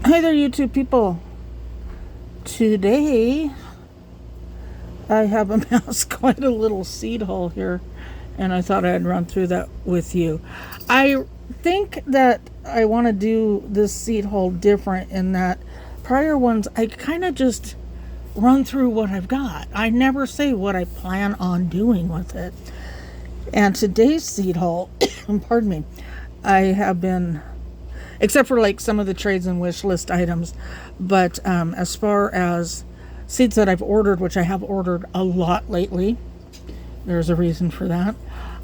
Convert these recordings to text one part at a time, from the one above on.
Hi there, YouTube people. Today I have amassed quite a little seed haul here, and I thought I'd run through that with you. I think that I want to do this seed haul different in that prior ones I kind of just run through what I've got. I never say what I plan on doing with it. And today's seed haul, pardon me, I have been, except for like some of the trades and wish list items, but as far as seeds that I've ordered, which I have ordered a lot lately, there's a reason for that.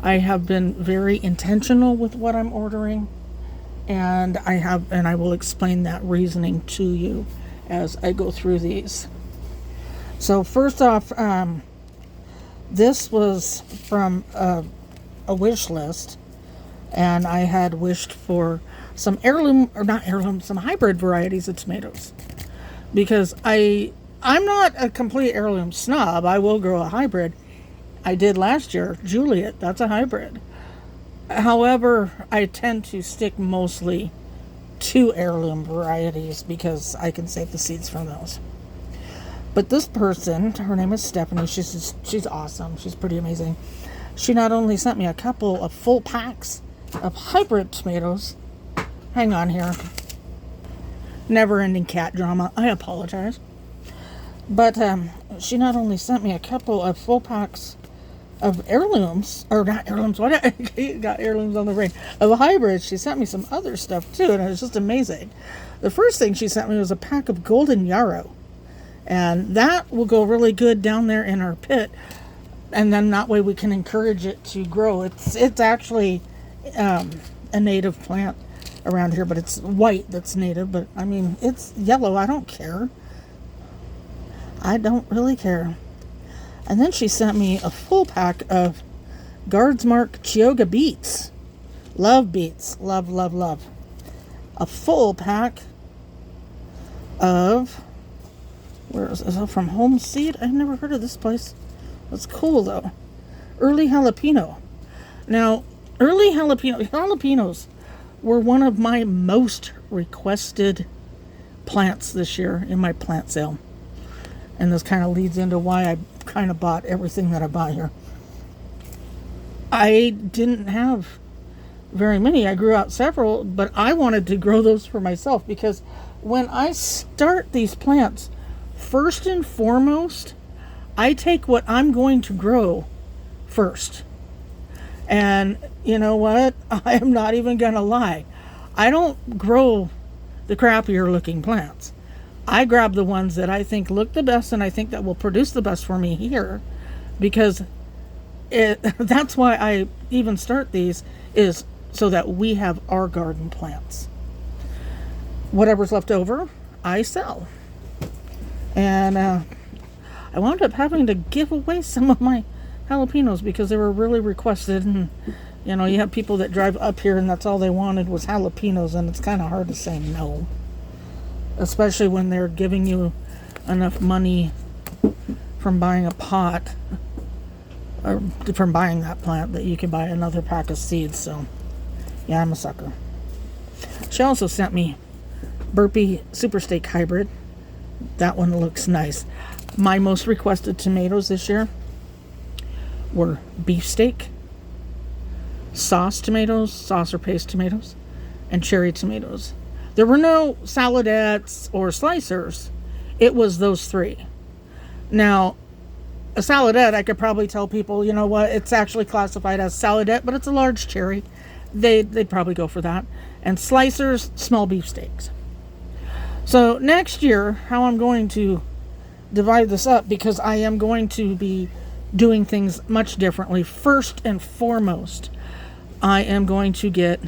I have been very intentional with what I'm ordering, and I will explain that reasoning to you as I go through these. So first off, this was from a wish list, and I had wished for some some hybrid varieties of tomatoes, because I'm not a complete heirloom snob. I will grow a hybrid. I did last year, Juliet, that's a hybrid. However, I tend to stick mostly to heirloom varieties because I can save the seeds from those. But this person, her name is Stephanie, she's awesome, she's pretty amazing. She not only sent me a couple of full packs of hybrid tomatoes. Hang on here. Never-ending cat drama. I apologize. But she not only sent me a couple of full packs of heirlooms, or not heirlooms, what I got heirlooms on the brain, of hybrids. She sent me some other stuff too, and it was just amazing. The first thing she sent me was a pack of golden yarrow, and that will go really good down there in our pit, and then that way we can encourage it to grow. It's actually a native plant around here, but it's white that's native, but I mean, it's yellow. I don't care. I don't really care. And then she sent me a full pack of Guards Mark Chioggia beets. Love beets. Love, love, love. A full pack of, where is it? From Home Seed? I've never heard of this place. That's cool though. Early jalapeno. Now, early jalapenos were one of my most requested plants this year in my plant sale. And this kind of leads into why I kind of bought everything that I bought here. I didn't have very many. I grew out several, but I wanted to grow those for myself, because when I start these plants, first and foremost, I take what I'm going to grow first. And you know what? I am not even going to lie. I don't grow the crappier looking plants. I grab the ones that I think look the best and I think that will produce the best for me here, because that's why I even start these, is so that we have our garden plants. Whatever's left over, I sell. And I wound up having to give away some of my jalapenos because they were really requested, and you know, you have people that drive up here and that's all they wanted was jalapenos, and it's kind of hard to say no, especially when they're giving you enough money from buying a pot, or from buying that plant, that you can buy another pack of seeds. So yeah, I'm a sucker. She also sent me Burpee Super Steak Hybrid. That one looks nice. My most requested tomatoes this year were beefsteak, sauce tomatoes, sauce or paste tomatoes, and cherry tomatoes. There were no saladettes or slicers. It was those three. Now, a saladette, I could probably tell people, you know what, it's actually classified as saladette, but it's a large cherry. They'd probably go for that. And slicers, small beefsteaks. So next year, how I'm going to divide this up, because I am going to be doing things much differently. First and foremost, I am going to get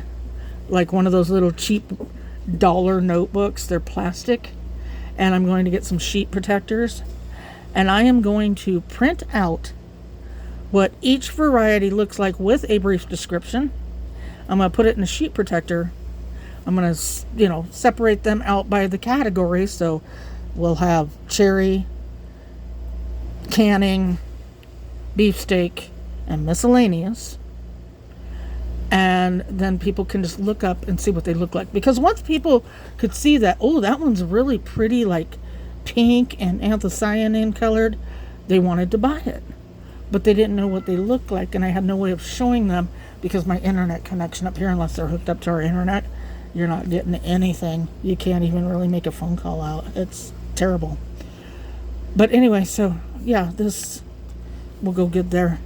like one of those little cheap dollar notebooks. They're plastic, and I'm going to get some sheet protectors, and I am going to print out what each variety looks like with a brief description. I'm going to put it in a sheet protector. I'm going to, separate them out by the category. So we'll have cherry, canning, beefsteak, and miscellaneous. And then people can just look up and see what they look like. Because once people could see that, oh, that one's really pretty, like pink and anthocyanin colored, they wanted to buy it. But they didn't know what they looked like, and I had no way of showing them because my internet connection up here, unless they're hooked up to our internet, you're not getting anything. You can't even really make a phone call out. It's terrible. But anyway, so yeah, this will go good there.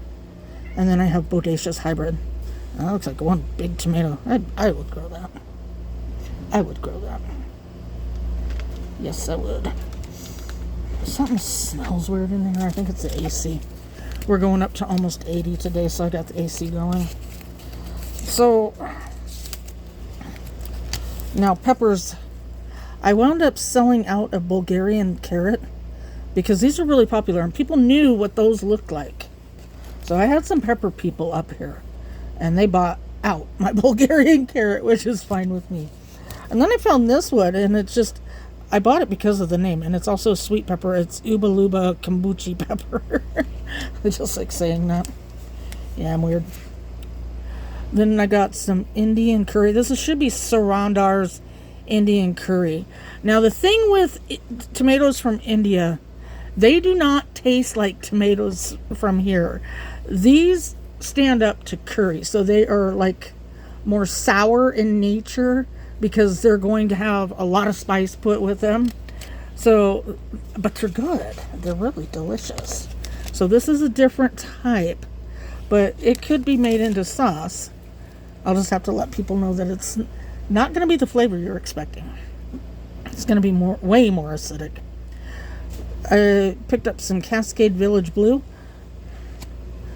And then I have Bodacious Hybrid. That looks like one big tomato. I would grow that. I would grow that. Yes, I would. Something smells weird in here. I think it's the AC. We're going up to almost 80 today, so I got the AC going. So, now peppers. I wound up selling out a Bulgarian carrot because these are really popular and people knew what those looked like. So I had some pepper people up here and they bought out my Bulgarian carrot, which is fine with me. And then I found this one, and it's just, I bought it because of the name, and it's also a sweet pepper. It's Uba Luba Kombucha pepper. I just like saying that. Yeah, I'm weird. Then I got some Indian curry. This should be Sarandar's Indian curry. Now the thing with tomatoes from India, they do not taste like tomatoes from here. These stand up to curry, so they are like more sour in nature because they're going to have a lot of spice put with them. So, but they're good. They're really delicious. So this is a different type, but it could be made into sauce. I'll just have to let people know that it's not going to be the flavor you're expecting. It's going to be way more acidic. I picked up some Cascade Village Blue.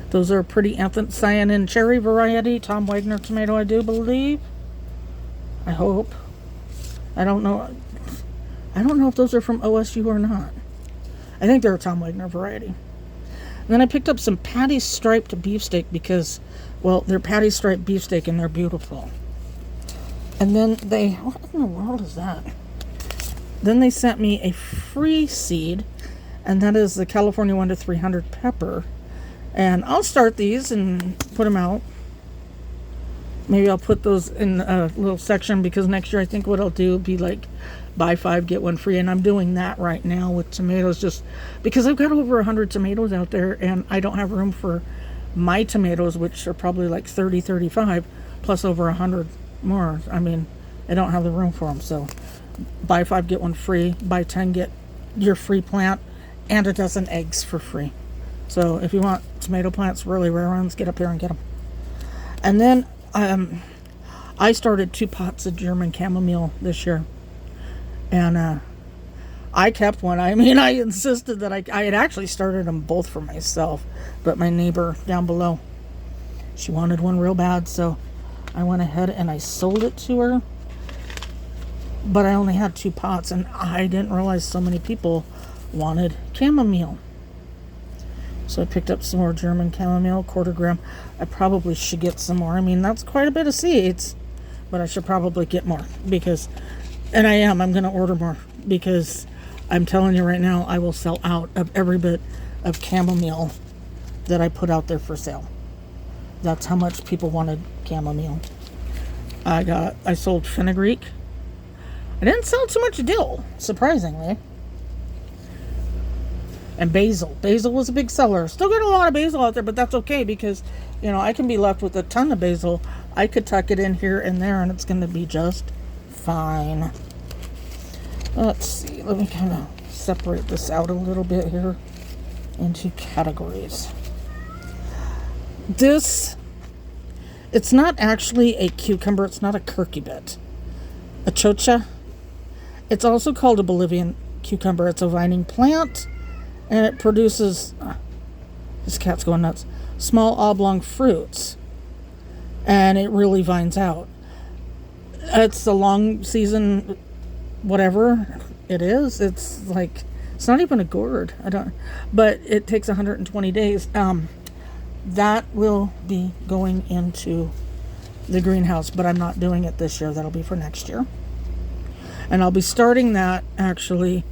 Those are pretty anthocyanin cherry variety. Tom Wagner tomato, I do believe. I hope. I don't know. I don't know if those are from OSU or not. I think they're a Tom Wagner variety. And then I picked up some Patty striped beefsteak because, well, they're Patty striped beefsteak and they're beautiful. And then what in the world is that? Then they sent me a free seed, and that is the California 1 to 300 pepper. And I'll start these and put them out. Maybe I'll put those in a little section because next year I think what I'll do will be like buy 5, get 1 free. And I'm doing that right now with tomatoes just because I've got over 100 tomatoes out there and I don't have room for my tomatoes, which are probably like 30, 35 plus over 100 more. I mean, I don't have the room for them. So buy 5, get 1 free. Buy 10, get your free plant and a dozen eggs for free. So if you want tomato plants, really rare ones, get up here and get them. And then I started 2 pots of German chamomile this year. And I kept one. I mean, I insisted that I had actually started them both for myself. But my neighbor down below, she wanted one real bad. So I went ahead and I sold it to her. But I only had 2 pots. And I didn't realize so many people wanted chamomile. So I picked up some more German chamomile, 1/4 gram. I probably should get some more. I mean, that's quite a bit of seeds, but I should probably get more because, and I'm going to order more because I'm telling you right now, I will sell out of every bit of chamomile that I put out there for sale. That's how much people wanted chamomile. I sold fenugreek. I didn't sell too much dill, surprisingly. And basil. Basil was a big seller. Still got a lot of basil out there, but that's okay because, I can be left with a ton of basil. I could tuck it in here and there and it's going to be just fine. Let's see. Let me kind of separate this out a little bit here into categories. It's not actually a cucumber. It's not a curcubit. A chocha. It's also called a Bolivian cucumber. It's a vining plant. And it produces, this cat's going nuts, small oblong fruits. And it really vines out. It's a long season, whatever it is. It's not even a gourd. But it takes 120 days. That will be going into the greenhouse, but I'm not doing it this year. That'll be for next year. And I'll be starting that actually.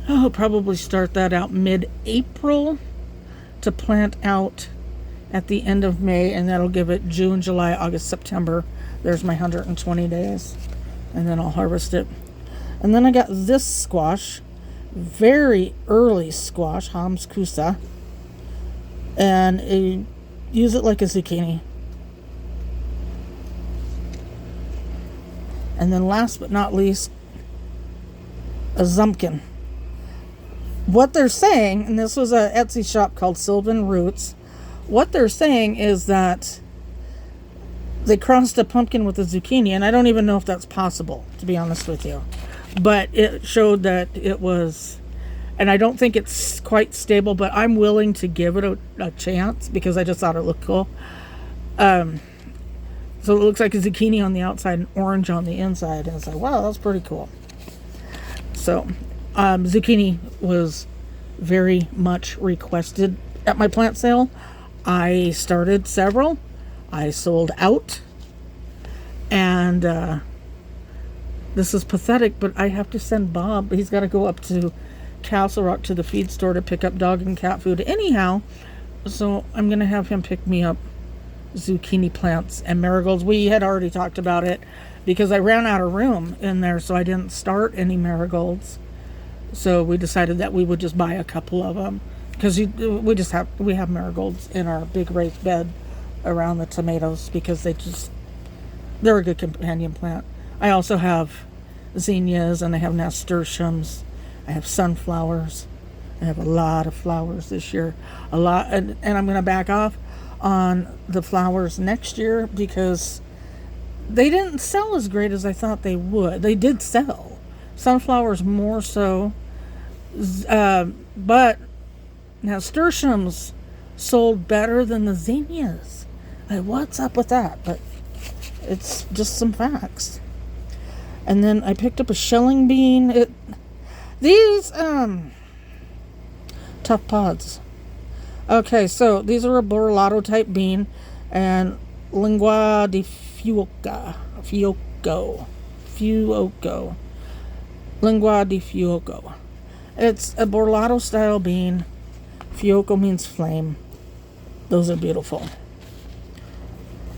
I'll probably start that out mid-April to plant out at the end of May, and that'll give it June, July, August, September. There's my 120 days, and then I'll harvest it. And then I got this squash, very early squash, Hams Kusa, and use it like a zucchini. And then last but not least, a zumpkin. What they're saying, and this was an Etsy shop called Sylvan Roots, what they're saying is that they crossed a pumpkin with a zucchini, and I don't even know if that's possible, to be honest with you. But it showed that it was, and I don't think it's quite stable, but I'm willing to give it a chance because I just thought it looked cool. So it looks like a zucchini on the outside and orange on the inside. And it's like, wow, that's pretty cool. So zucchini was very much requested at my plant sale. I started several. I sold out. And this is pathetic, but I have to send Bob. He's got to go up to Castle Rock to the feed store to pick up dog and cat food anyhow. So I'm going to have him pick me up zucchini plants and marigolds. We had already talked about it because I ran out of room in there, so I didn't start any marigolds. So we decided that we would just buy a couple of them because we have marigolds in our big raised bed around the tomatoes because they're a good companion plant. I also have zinnias and I have nasturtiums. I have sunflowers. I have a lot of flowers this year. A lot, and I'm going to back off on the flowers next year because they didn't sell as great as I thought they would. They did sell. Sunflowers more so. But nasturtiums sold better than the zinnias. What's up with that? But it's just some facts. And then I picked up a shelling bean. These tough pods. Okay, so these are a borlato type bean and lingua di fuoco. Lingua di fuoco. It's a borlato style bean. Fuoco means flame. Those are beautiful.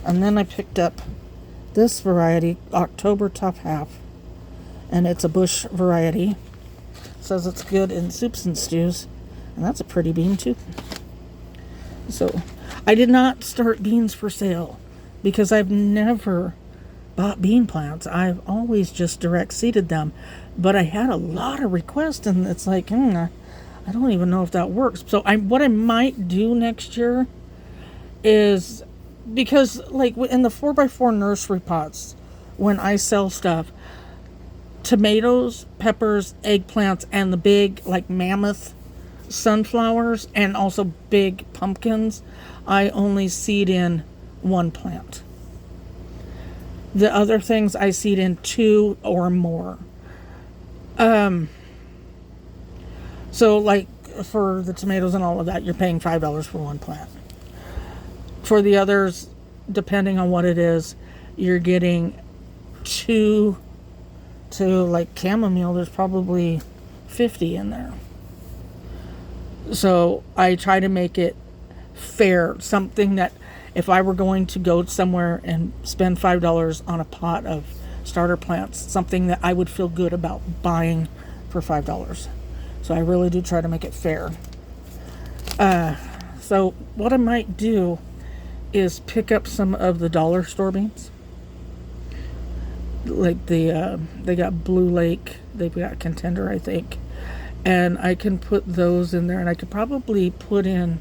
And then I picked up this variety, October Tough Half, and it's a bush variety. It says it's good in soups and stews, and that's a pretty bean too. So I did not start beans for sale because I've never bought bean plants. I've always just direct seeded them, but I had a lot of requests, and it's like, I don't even know if that works. So what I might do next year is, because like in the 4x4 nursery pots, when I sell stuff, tomatoes, peppers, eggplants, and the big like mammoth sunflowers and also big pumpkins, I only seed in one plant. The other things I seed in 2 or more. So like for the tomatoes and all of that, you're paying $5 for one plant. For the others, depending on what it is, you're getting 2 to like chamomile. There's probably 50 in there. So I try to make it fair, something that if I were going to go somewhere and spend $5 on a pot of starter plants, something that I would feel good about buying for $5. So I really do try to make it fair. So what I might do is pick up some of the dollar store beans. Like they got Blue Lake, they've got Contender, I think. And I can put those in there, and I could probably put in,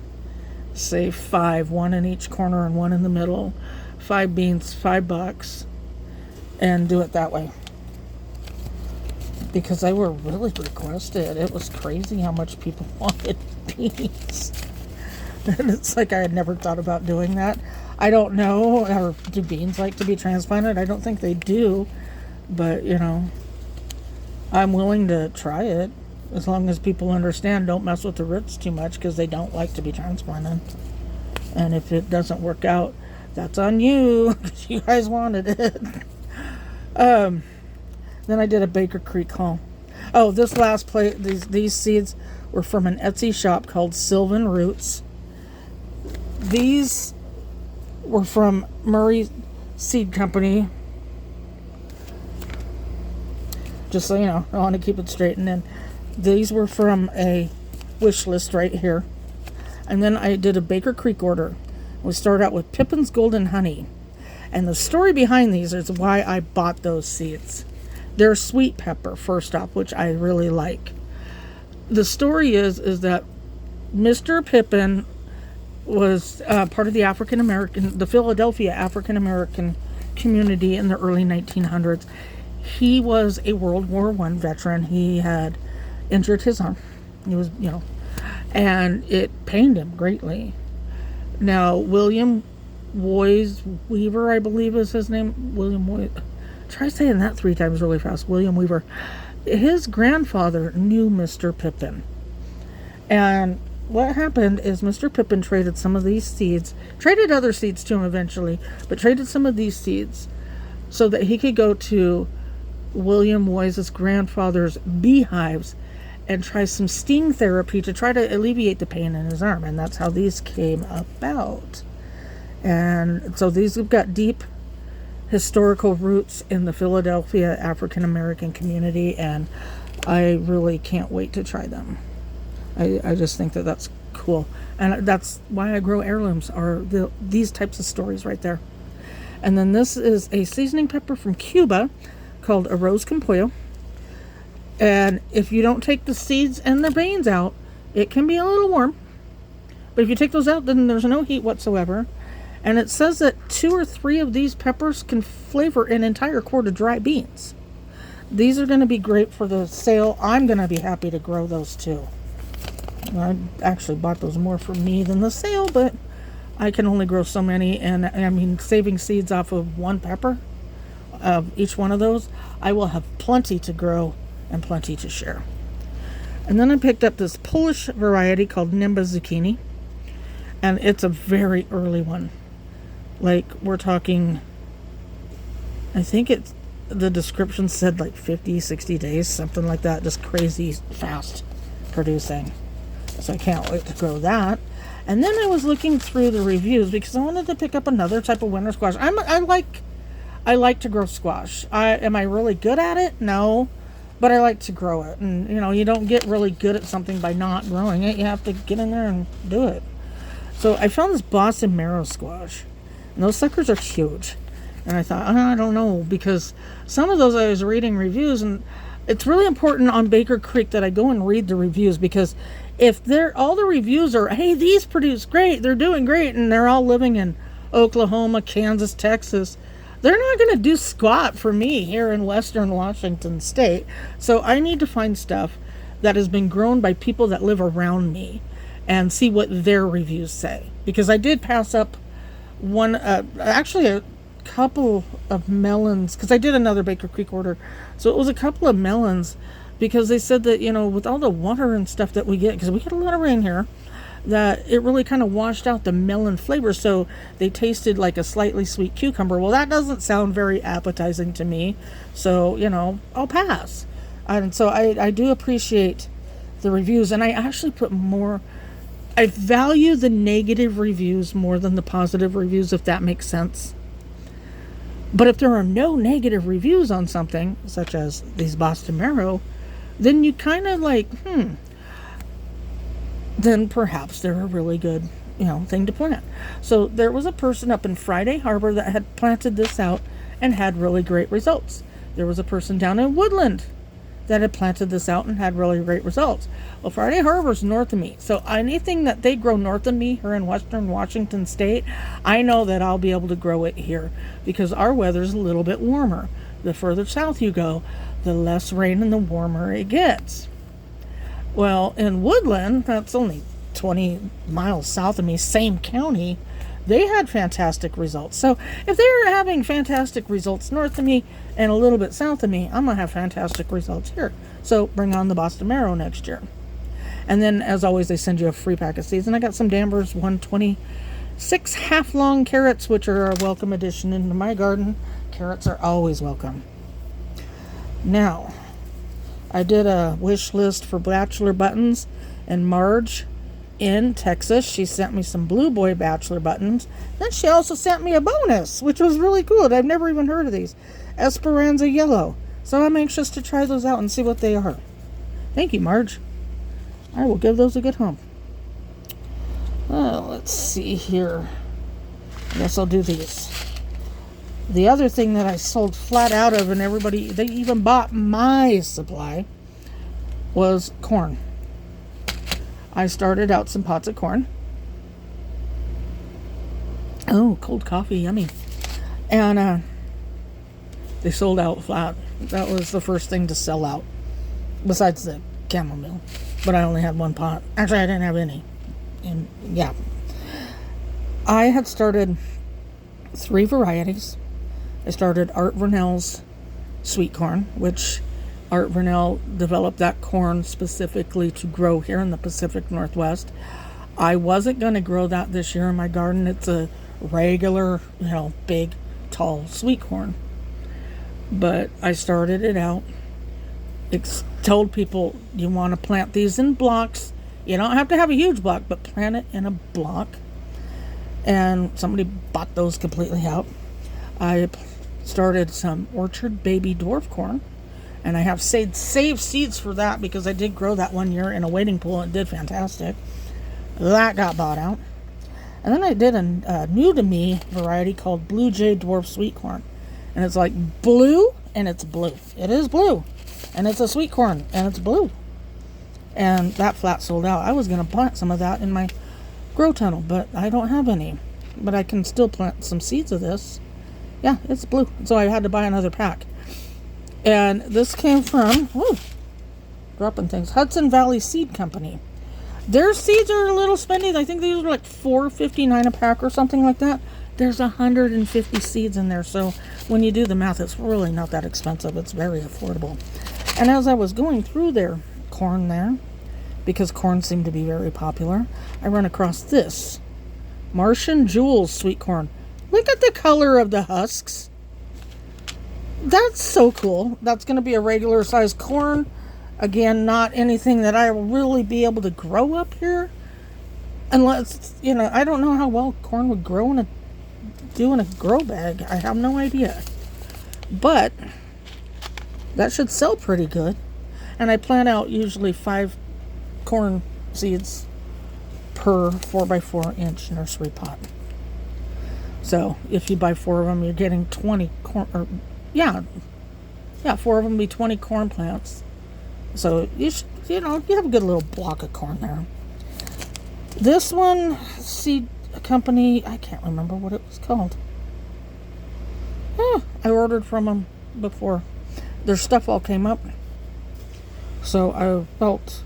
say, 5, 1 in each corner and 1 in the middle. 5 beans, $5, and do it that way. Because they were really requested. It was crazy how much people wanted beans. And it's like I had never thought about doing that. I don't know, or do beans like to be transplanted? I don't think they do. But, I'm willing to try it. As long as people understand, don't mess with the roots too much because they don't like to be transplanted. And if it doesn't work out, that's on you because you guys wanted it. Then I did a Baker Creek haul. Oh, this last plate, these seeds were from an Etsy shop called Sylvan Roots. These were from Murray Seed Company. Just so you know, I want to keep it straight. And then these were from a wish list right here. And then I did a Baker Creek order. We started out with Pippin's Golden Honey. And the story behind these is why I bought those seeds. They're sweet pepper, first off, which I really like. The story is that Mr. Pippin was part of the Philadelphia African American community in the early 1900s. He was a World War I veteran. He had injured his arm. He was, and it pained him greatly. Now, William Woys Weaver, I believe is his name. William Woys. Try saying that 3 times really fast. William Weaver. His grandfather knew Mr. Pippin. And what happened is Mr. Pippin traded some of these seeds, traded other seeds to him eventually, but traded some of these seeds so that he could go to William Woys' grandfather's beehives and try some sting therapy to try to alleviate the pain in his arm. And that's how these came about. And so these have got deep historical roots in the Philadelphia African American community, and I really can't wait to try them. I just think that that's cool, and that's why I grow heirlooms, are these types of stories right there. And then this is a seasoning pepper from Cuba called Arroz con Pollo, and if you don't take the seeds and the veins out, it can be a little warm, but if you take those out, then there's no heat whatsoever. And it says that 2 or 3 of these peppers can flavor an entire quart of dry beans. These are going to be great for the sale. I'm going to be happy to grow those too. I actually bought those more for me than the sale, but I can only grow so many. And I mean, saving seeds off of 1 pepper, of each one of those, I will have plenty to grow and plenty to share. And then I picked up this Polish variety called Nimba Zucchini. And it's a very early one. Like, we're talking, I think the description said like 50, 60 days, something like that. Just crazy fast producing. So I can't wait to grow that. And then I was looking through the reviews because I wanted to pick up another type of winter squash. I like to grow squash. Am I really good at it? No. But I like to grow it. And, you don't get really good at something by not growing it. You have to get in there and do it. So I found this Boston marrow squash. And those suckers are huge. And I thought, I don't know, because some of those I was reading reviews, and it's really important on Baker Creek that I go and read the reviews, because if all the reviews are, hey, these produce great, they're doing great, and they're all living in Oklahoma, Kansas, Texas, they're not going to do squat for me here in Western Washington State. So I need to find stuff that has been grown by people that live around me and see what their reviews say. Because I did pass up actually a couple of melons, because I did another Baker Creek order. So it was a couple of melons, because they said that, with all the water and stuff that we get, because we get a lot of rain here, that it really kind of washed out the melon flavor. So they tasted like a slightly sweet cucumber. Well, that doesn't sound very appetizing to me. So, I'll pass. And so I do appreciate the reviews. And I actually I value the negative reviews more than the positive reviews, if that makes sense. But if there are no negative reviews on something, such as these Boston marrow, then you kind of like, then perhaps they're a really good, thing to plant. So there was a person up in Friday Harbor that had planted this out and had really great results. There was a person down in Woodland that had planted this out and had really great results. Well, Friday Harbor's north of me, so anything that they grow north of me here in Western Washington State, I know that I'll be able to grow it here, because our weather's a little bit warmer. The further south you go, the less rain and the warmer it gets. Well, in Woodland, that's only 20 miles south of me, same county, they had fantastic results. So if they're having fantastic results north of me and a little bit south of me, I'm going to have fantastic results here. So bring on the Boston marrow next year. And then, as always, they send you a free pack of seeds. And I got some Danvers 126 half-long carrots, which are a welcome addition into my garden. Carrots are always welcome. Now, I did a wish list for bachelor buttons, and Marge in Texas. She sent me some Blue Boy Bachelor buttons. Then she also sent me a bonus, which was really cool. I've never even heard of these. Esperanza Yellow. So I'm anxious to try those out and see what they are. Thank you, Marge. I will give those a good home. Let's see here. I guess I'll do these. The other thing that I sold flat out of, and everybody, they even bought my supply, was corn. I started out some pots of corn. Oh, cold coffee, yummy. And they sold out flat. That was the first thing to sell out, besides the chamomile. But I only had one pot. Actually, I didn't have any. And yeah, I had started 3 varieties. I started Art Vernell's sweet corn, which Art Vernell developed that corn specifically to grow here in the Pacific Northwest. I wasn't going to grow that this year in my garden. It's a regular, big, tall sweet corn. But I started it out. Told people, you want to plant these in blocks. You don't have to have a huge block, but plant it in a block. And somebody bought those completely out. I started some orchard baby dwarf corn, and I have saved seeds for that because I did grow that one year in a wading pool and it did fantastic. That got bought out. And then I did a new to me variety called Blue Jay Dwarf Sweet Corn, and it's like blue, and it's blue. It is blue, and it's a sweet corn, and it's blue. And that flat sold out. I was going to plant some of that in my grow tunnel, but I don't have any. But I can still plant some seeds of this. Yeah, it's blue. So I had to buy another pack. And this came from, dropping things, Hudson Valley Seed Company. Their seeds are a little spendy. I think these are like $4.59 a pack or something like that. There's 150 seeds in there. So when you do the math, it's really not that expensive. It's very affordable. And as I was going through their corn there, because corn seemed to be very popular, I run across this Martian Jewels sweet corn. Look at the color of the husks. That's so cool. That's going to be a regular size corn. Again, not anything that I will really be able to grow up here. Unless, I don't know how well corn would grow in a grow bag. I have no idea. But that should sell pretty good. And I plant out usually 5 corn seeds per 4x4 inch nursery pot. So if you buy 4 of them, you're getting 20 corn, 4 of them be 20 corn plants. So you have a good little block of corn there. This one, seed company, I can't remember what it was called. I ordered from them before. Their stuff all came up. So I felt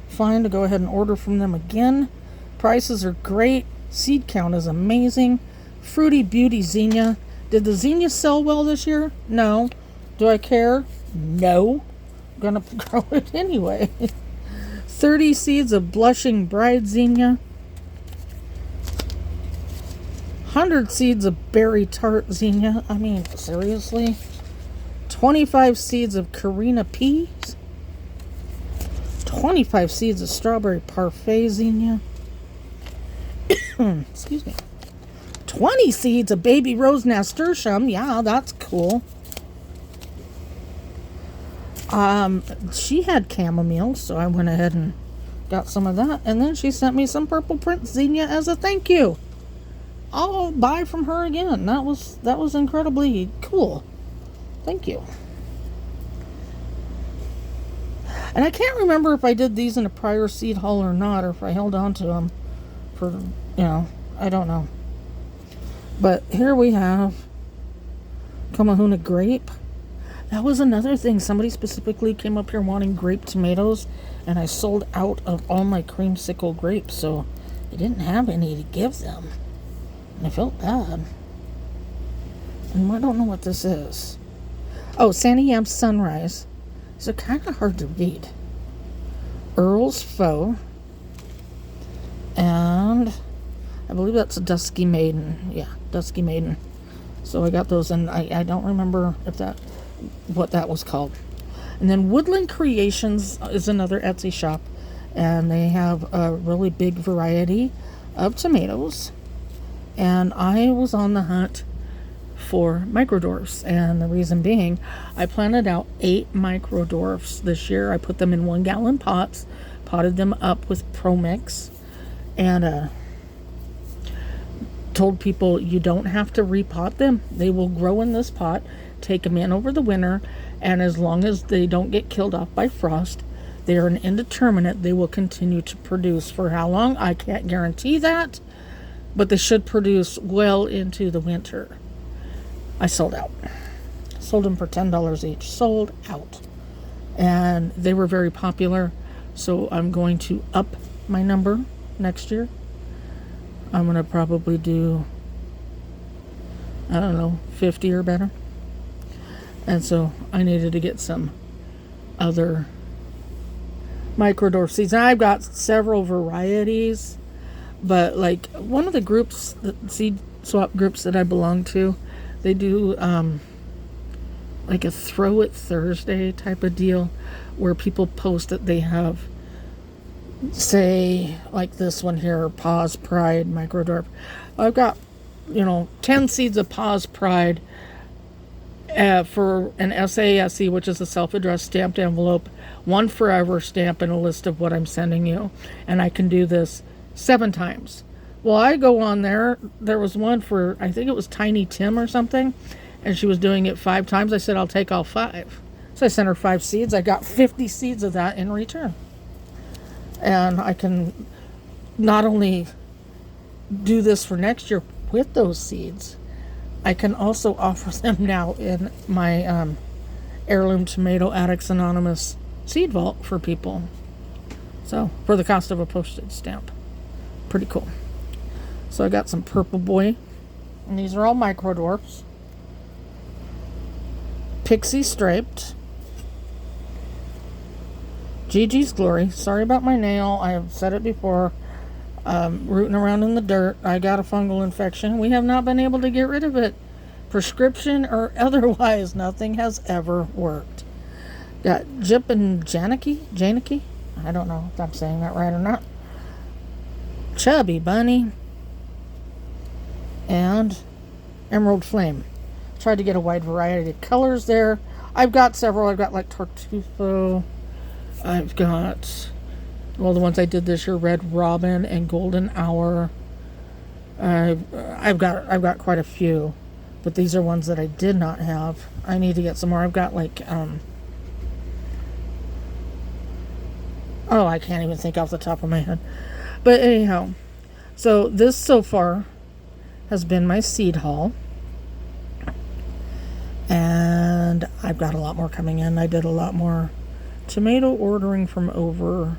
fine to go ahead and order from them again. Prices are great. Seed count is amazing. Fruity Beauty Zinnia. Did the zinnia sell well this year? No. Do I care? No. I'm gonna grow it anyway. 30 seeds of Blushing Bride Zinnia. 100 seeds of Berry Tart Zinnia. I mean, seriously? 25 seeds of Karina Peas. 25 seeds of Strawberry Parfait Zinnia. Excuse me. 20 seeds of Baby Rose Nasturtium. Yeah, that's cool. She had chamomile, so I went ahead and got some of that. And then she sent me some Purple Prince Zinnia as a thank you. I'll buy from her again. That was incredibly cool. Thank you. And I can't remember if I did these in a prior seed haul or not, or if I held on to them for, I don't know. But here we have Kamahuna grape. That was another thing. Somebody specifically came up here wanting grape tomatoes, and I sold out of all my creamsicle grapes, so I didn't have any to give them. And I felt bad. And I don't know what this is. Oh, Sandy Yam Sunrise. These are kind of hard to read. Earl's Faux. And I believe that's a Dusky Maiden. Yeah, Dusky Maiden. So I got those, and I don't remember what that was called. And then Woodland Creations is another Etsy shop. and they have a really big variety of tomatoes. And I was on the hunt for microdwarfs, and the reason being, I planted out 8 microdwarfs this year. I put them in 1-gallon pots, potted them up with ProMix, and told people you don't have to repot them. They will grow in this pot. Take them in over the winter, and as long as they don't get killed off by frost, they are an indeterminate. They will continue to produce. For how long, I can't guarantee that, but they should produce well into the winter. I sold out. Sold them for $10 each. Sold out. And they were very popular, so I'm going to up my number next year. I'm going to probably do, I don't know, 50 or better. And so I needed to get some other microdwarf seeds. And I've got several varieties, but like one of the groups, the seed swap groups that I belong to, they do like a Throw It Thursday type of deal where people post that they have, say, like this one here, Paws Pride microdwarf. I've got, 10 seeds of Paws Pride for an SASE, which is a self-addressed stamped envelope, 1 forever stamp, and a list of what I'm sending you. And I can do this 7 times. Well, I go on there. There was one for, I think it was Tiny Tim or something, and she was doing it 5 times. I said, I'll take all 5. So I sent her 5 seeds. I got 50 seeds of that in return. And I can not only do this for next year with those seeds, I can also offer them now in my Heirloom Tomato Addicts Anonymous seed vault for people. So, for the cost of a postage stamp. Pretty cool. So I got some Purple Boy, and these are all microdwarfs. Pixie Striped. Gigi's Glory. Sorry about my nail. I have said it before. Rooting around in the dirt. I got a fungal infection. We have not been able to get rid of it. Prescription or otherwise, nothing has ever worked. Got Jip and Janicki. I don't know if I'm saying that right or not. Chubby Bunny. And Emerald Flame. Tried to get a wide variety of colors there. I've got several. I've got like Tartufo. I've got, well, the ones I did this year, Red Robin and Golden Hour. I've got quite a few, but these are ones that I did not have. I need to get some more. I've got like I can't even think off the top of my head. But anyhow, so this so far has been my seed haul. And I've got a lot more coming in. I did a lot more tomato ordering from overseas.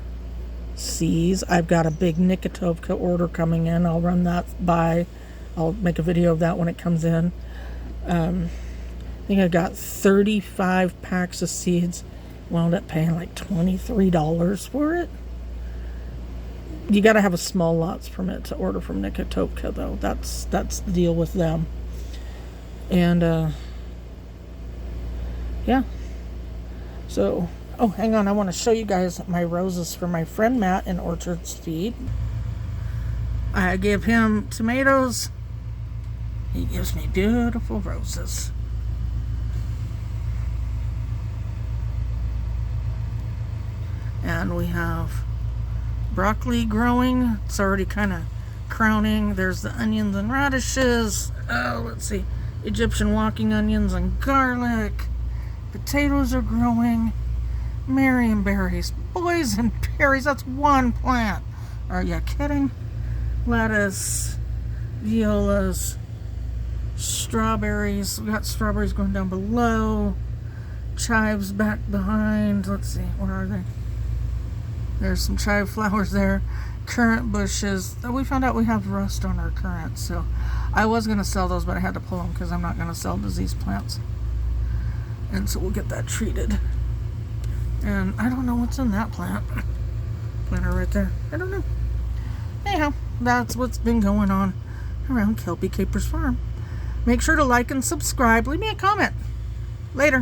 I've got a big Nikitovka order coming in. I'll run that by. I'll make a video of that when it comes in. I think I got 35 packs of seeds. Wound up paying like $23 for it. You got to have a small lots permit to order from Nikitovka, though. That's the deal with them. And yeah. So, oh, hang on. I want to show you guys my roses for my friend Matt in Orchards Feed. I give him tomatoes. He gives me beautiful roses. And we have broccoli growing. It's already kind of crowning. There's the onions and radishes. Let's see. Egyptian walking onions and garlic. Potatoes are growing. Marionberries. Boysenberries. That's one plant. Are you kidding? Lettuce. Violas. Strawberries. We got strawberries going down below. Chives back behind. Let's see. Where are they? There's some chive flowers there. Currant bushes. We found out we have rust on our currants, so I was going to sell those, but I had to pull them because I'm not going to sell diseased plants. And so we'll get that treated. And I don't know what's in that planter right there. I don't know. Anyhow, that's what's been going on around Kelpie Capers Farm. Make sure to like and subscribe. Leave me a comment. Later.